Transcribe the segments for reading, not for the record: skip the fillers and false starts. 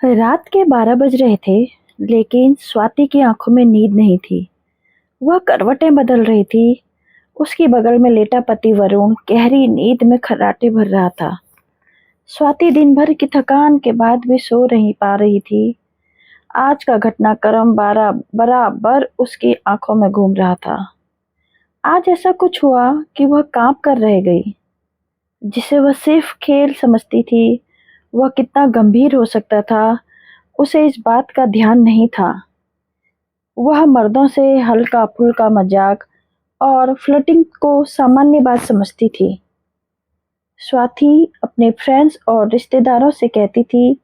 रात के 12 बज रहे थे, लेकिन स्वाति की आंखों में नींद नहीं थी। वह करवटें बदल रही थी। उसके बगल में लेटा पति वरुण गहरी नींद में खर्राटे भर रहा था। स्वाति दिन भर की थकान के बाद भी सो नहीं पा रही थी। आज का घटनाक्रम बराबर उसकी आंखों में घूम रहा था। आज ऐसा कुछ हुआ कि वह कांप कर रह गई। जिसे वह सिर्फ खेल समझती थी, वह कितना गंभीर हो सकता था, उसे इस बात का ध्यान नहीं था। वह मर्दों से हल्का-फुल्का मजाक और फ्लर्टिंग को सामान्य बात समझती थी। स्वाति अपने फ्रेंड्स और रिश्तेदारों से कहती थी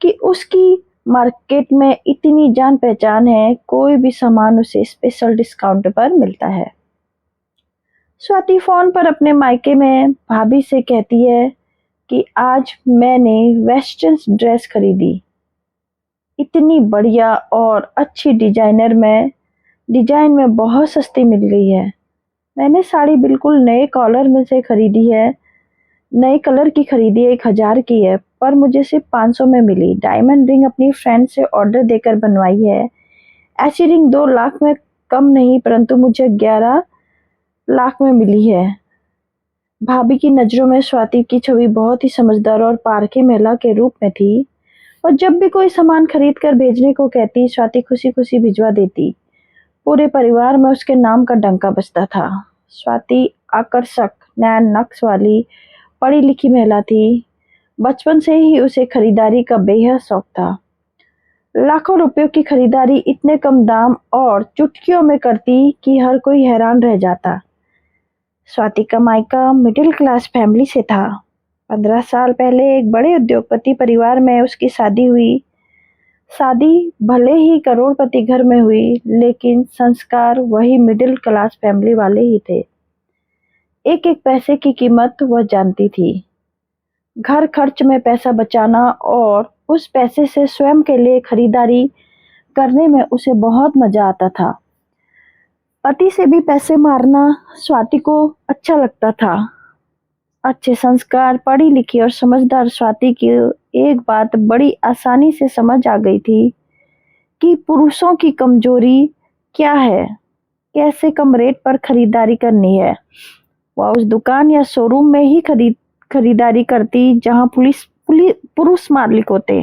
कि उसकी मार्केट में इतनी जान पहचान है, कोई भी सामान उसे स्पेशल डिस्काउंट पर मिलता है। स्वाति फोन पर अपने मायके में भाभी से कहती है कि आज मैंने वेस्टर्न ड्रेस खरीदी, इतनी बढ़िया और अच्छी डिजाइन में बहुत सस्ती मिल गई है। मैंने साड़ी बिल्कुल नए कॉलर में से खरीदी है, नए कलर की खरीदी है, 1000 की है, पर मुझे सिर्फ 500 में मिली। डायमंड रिंग अपनी फ्रेंड से ऑर्डर देकर बनवाई है। ऐसी रिंग 2 लाख में कम नहीं, परंतु मुझे 11 लाख में मिली है। भाभी की नजरों में स्वाति की छवि बहुत ही समझदार और पारखी महिला के रूप में थी। और जब भी कोई सामान खरीद कर भेजने को कहती, स्वाति खुशी खुशी भिजवा देती। पूरे परिवार में उसके नाम का डंका बजता था। स्वाति आकर्षक, नैन नक्श वाली, पढ़ी लिखी महिला थी। बचपन से ही उसे खरीदारी का बेहद शौक था। लाखों रुपयों की खरीदारी इतने कम दाम और चुटकियों में करती कि हर कोई हैरान रह जाता। स्वाति का मायका मिडिल क्लास फैमिली से था। 15 साल पहले एक बड़े उद्योगपति परिवार में उसकी शादी हुई। शादी भले ही करोड़पति घर में हुई, लेकिन संस्कार वही मिडिल क्लास फैमिली वाले ही थे। एक एक पैसे की कीमत वह जानती थी। घर खर्च में पैसा बचाना और उस पैसे से स्वयं के लिए खरीदारी करने में उसे बहुत मजा आता था। पति से भी पैसे मारना स्वाति को अच्छा लगता था। अच्छे संस्कार, पढ़ी लिखी और समझदार स्वाति की एक बात बड़ी आसानी से समझ आ गई थी कि पुरुषों की कमजोरी क्या है, कैसे कम रेट पर खरीदारी करनी है। वह उस दुकान या शोरूम में ही खरीदारी करती जहां पुरुष मालिक होते।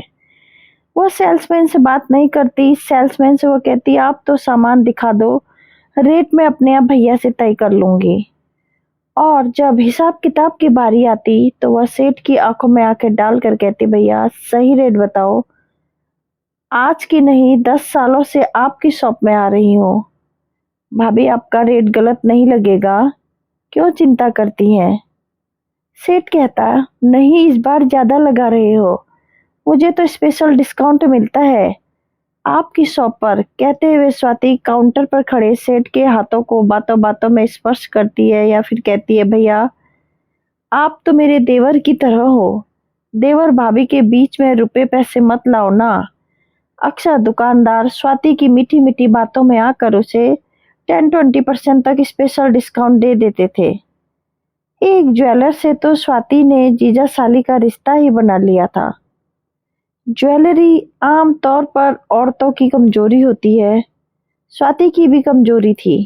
वह सेल्समैन से बात नहीं करती। सेल्समैन से वह कहती, आप तो सामान दिखा दो, रेट में अपने आप भैया से तय कर लूंगी। और जब हिसाब किताब की बारी आती तो वह सेठ की आंखों में आंखें डाल कर कहती, भैया सही रेट बताओ, आज की नहीं 10 सालों से आपकी शॉप में आ रही हूँ। भाभी आपका रेट गलत नहीं लगेगा, क्यों चिंता करती हैं? सेठ कहता, नहीं इस बार ज्यादा लगा रहे हो, मुझे तो स्पेशल डिस्काउंट मिलता है आपकी शॉप पर। कहते हुए स्वाति काउंटर पर खड़े सेठ के हाथों को बातों बातों में स्पर्श करती है या फिर कहती है, भैया आप तो मेरे देवर की तरह हो, देवर भाभी के बीच में रुपए पैसे मत लाओ ना। अक्सर दुकानदार स्वाति की मीठी मीठी बातों में आकर उसे 10-20% तक स्पेशल डिस्काउंट दे देते थे। एक ज्वेलर से तो स्वाति ने जीजा साली का रिश्ता ही बना लिया था। ज्वेलरी आम तौर पर औरतों की कमजोरी होती है। स्वाति की भी कमजोरी थी।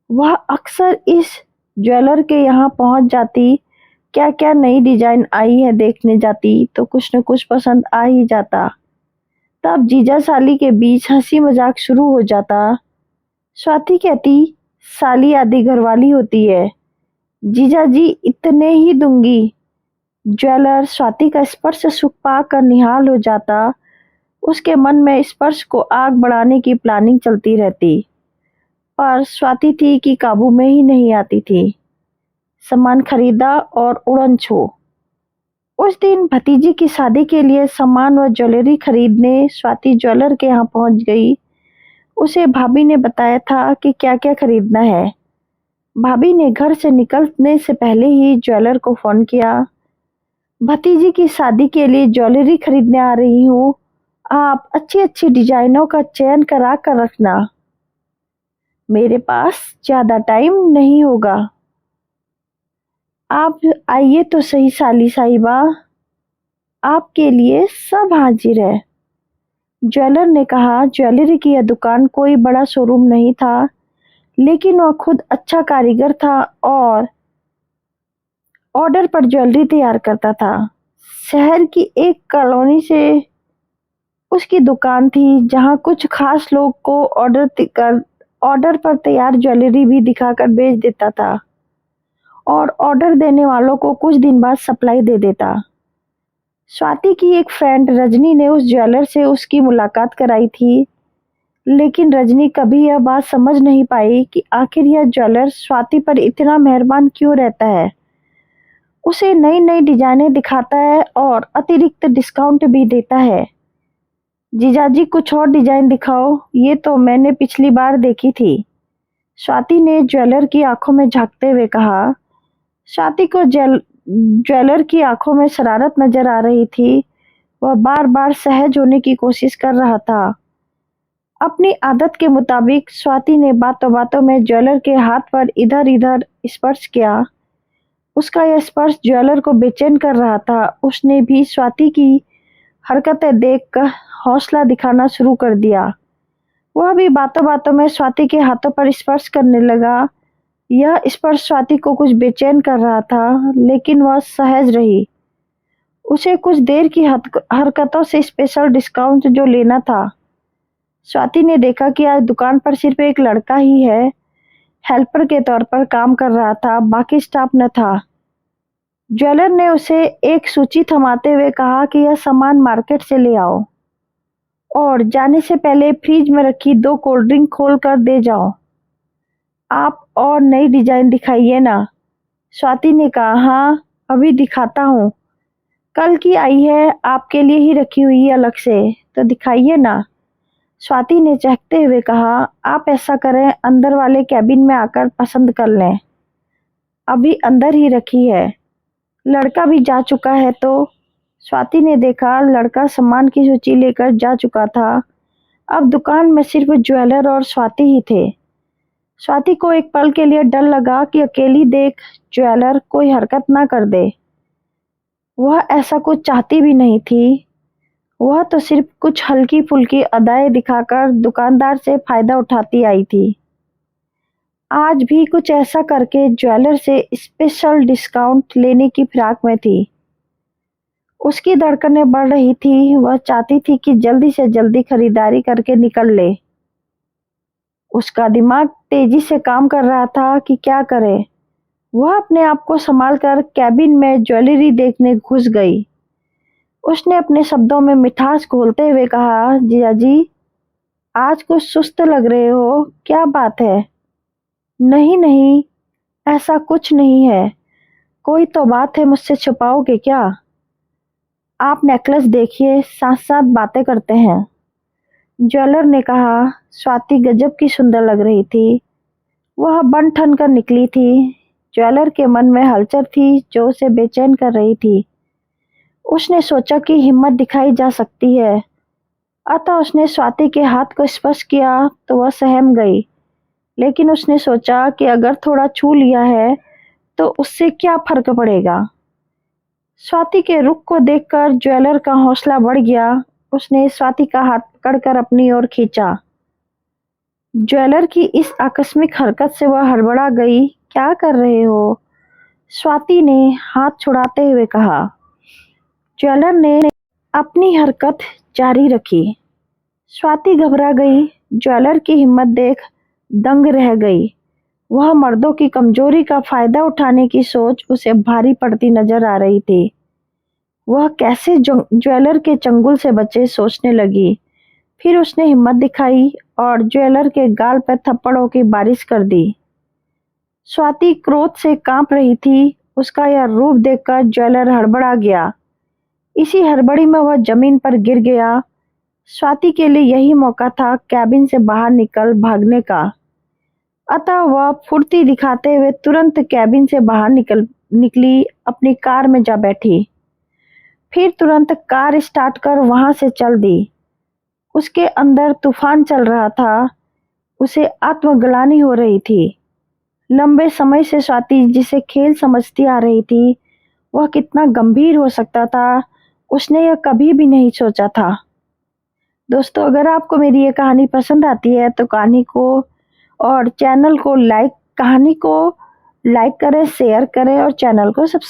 वह अक्सर इस ज्वेलर के यहाँ पहुंच जाती, क्या क्या नई डिजाइन आई है देखने जाती, तो कुछ न कुछ पसंद आ ही जाता। तब जीजा साली के बीच हंसी मजाक शुरू हो जाता। स्वाति कहती, साली आधी घरवाली होती है, जीजा जी इतने ही दूंगी। ज्वेलर स्वाति का स्पर्श सुख पाकर निहाल हो जाता। उसके मन में स्पर्श को आग बढ़ाने की प्लानिंग चलती रहती, पर स्वाति थी कि काबू में ही नहीं आती थी। सामान खरीदा और उड़न छू। उस दिन भतीजी की शादी के लिए सामान व ज्वेलरी खरीदने स्वाति ज्वेलर के यहाँ पहुंच गई। उसे भाभी ने बताया था कि क्या क्या खरीदना है। भाभी ने घर से निकलने से पहले ही ज्वेलर को फोन किया, भतीजी की शादी के लिए ज्वेलरी खरीदने आ रही हूँ, आप अच्छी अच्छी डिजाइनों का चयन करा कर रखना, मेरे पास ज्यादा टाइम नहीं होगा। आप आइए तो सही साली साहिबा। आपके लिए सब हाजिर है। ज्वेलर ने कहा। ज्वेलरी की यह दुकान कोई बड़ा शोरूम नहीं था, लेकिन वह खुद अच्छा कारीगर था और ऑर्डर पर ज्वेलरी तैयार करता था। शहर की एक कॉलोनी से उसकी दुकान थी, जहां कुछ खास लोग को ऑर्डर पर तैयार ज्वेलरी भी दिखाकर बेच देता था और ऑर्डर देने वालों को कुछ दिन बाद सप्लाई दे देता। स्वाति की एक फ्रेंड रजनी ने उस ज्वेलर से उसकी मुलाकात कराई थी, लेकिन रजनी कभी यह बात समझ नहीं पाई कि आखिर यह ज्वेलर स्वाति पर इतना मेहरबान क्यों रहता है। उसे नई नई डिजाइनें दिखाता है और अतिरिक्त डिस्काउंट भी देता है। जीजाजी कुछ और डिजाइन दिखाओ, ये तो मैंने पिछली बार देखी थी, स्वाति ने ज्वेलर की आंखों में झांकते हुए कहा। स्वाति को ज्वेलर की आंखों में शरारत नजर आ रही थी। वह बार बार सहज होने की कोशिश कर रहा था। अपनी आदत के मुताबिक स्वाति ने बातों बातों में ज्वेलर के हाथ पर इधर इधर स्पर्श किया। उसका यह स्पर्श ज्वेलर को बेचैन कर रहा था। उसने भी स्वाति की हरकतें देखकर हौसला दिखाना शुरू कर दिया। वह भी बातों बातों में स्वाति के हाथों पर स्पर्श करने लगा। यह स्पर्श स्वाति को कुछ बेचैन कर रहा था, लेकिन वह सहज रही। उसे कुछ देर की हरकतों से स्पेशल डिस्काउंट जो लेना था। स्वाति ने देखा कि आज दुकान पर सिर्फ एक लड़का ही है, हेल्पर के तौर पर काम कर रहा था, बाकी स्टाफ न था। ज्वेलर ने उसे एक सूची थमाते हुए कहा कि यह सामान मार्केट से ले आओ और जाने से पहले फ्रिज में रखी 2 कोल्ड ड्रिंक खोल कर दे जाओ। आप और नई डिजाइन दिखाइए ना, स्वाति ने कहा। हाँ, अभी दिखाता हूँ, कल की आई है, आपके लिए ही रखी हुई है अलग से, तो दिखाइए ना, स्वाति ने चहकते हुए कहा। आप ऐसा करें, अंदर वाले कैबिन में आकर पसंद कर लें, अभी अंदर ही रखी है, लड़का भी जा चुका है। तो स्वाति ने देखा लड़का सामान की सूची लेकर जा चुका था। अब दुकान में सिर्फ ज्वेलर और स्वाति ही थे। स्वाति को एक पल के लिए डर लगा कि अकेली देख ज्वेलर कोई हरकत ना कर दे। वह ऐसा कुछ चाहती भी नहीं थी। वह तो सिर्फ कुछ हल्की फुल्की अदाएं दिखाकर दुकानदार से फायदा उठाती आई थी। आज भी कुछ ऐसा करके ज्वेलर से स्पेशल डिस्काउंट लेने की फिराक में थी। उसकी धड़कनें बढ़ रही थी। वह चाहती थी कि जल्दी से जल्दी खरीदारी करके निकल ले। उसका दिमाग तेजी से काम कर रहा था कि क्या करे। वह अपने आप को संभालकर कैबिन में ज्वेलरी देखने घुस गई। उसने अपने शब्दों में मिठास घोलते हुए कहा, जीजाजी आज कुछ सुस्त लग रहे हो, क्या बात है? नहीं नहीं, ऐसा कुछ नहीं है, कोई तो बात है, मुझसे छुपाओगे क्या? आप नेकलेस देखिए, साथ साथ बातें करते हैं, ज्वेलर ने कहा। स्वाति गजब की सुंदर लग रही थी। वह बन ठन कर निकली थी। ज्वेलर के मन में हलचल थी जो उसे बेचैन कर रही थी। उसने सोचा कि हिम्मत दिखाई जा सकती है, अतः उसने स्वाति के हाथ को स्पर्श किया तो वह सहम गई। लेकिन उसने सोचा कि अगर थोड़ा छू लिया है तो उससे क्या फर्क पड़ेगा। स्वाति के रुख को देखकर ज्वेलर का हौसला बढ़ गया। उसने स्वाति का हाथ पकड़कर अपनी ओर खींचा। ज्वेलर की इस आकस्मिक हरकत से वह हड़बड़ा गई। क्या कर रहे हो? स्वाति ने हाथ छुड़ाते हुए कहा। ज्वेलर ने अपनी हरकत जारी रखी। स्वाति घबरा गई। ज्वेलर की हिम्मत देख दंग रह गई। वह मर्दों की कमजोरी का फायदा उठाने की सोच उसे भारी पड़ती नजर आ रही थी। वह कैसे ज्वेलर के चंगुल से बचे सोचने लगी। फिर उसने हिम्मत दिखाई और ज्वेलर के गाल पर थप्पड़ों की बारिश कर दी। स्वाति क्रोध से कांप रही थी। उसका यह रूप देखकर ज्वेलर हड़बड़ा गया। इसी हड़बड़ी में वह जमीन पर गिर गया। स्वाति के लिए यही मौका था कैबिन से बाहर निकल भागने का। अतः वह फुर्ती दिखाते हुए तुरंत कैबिन से बाहर निकली, अपनी कार में जा बैठी। फिर तुरंत कार स्टार्ट कर वहां से चल दी। उसके अंदर तूफान चल रहा था। उसे आत्मग्लानि हो रही थी। लंबे समय से स्वाति जिसे खेल समझती आ रही थी, वह कितना गंभीर हो सकता था उसने यह कभी भी नहीं सोचा था। दोस्तों, अगर आपको मेरी ये कहानी पसंद आती है तो कहानी को और चैनल को कहानी को लाइक करें, शेयर करें और चैनल को सब्सक्राइब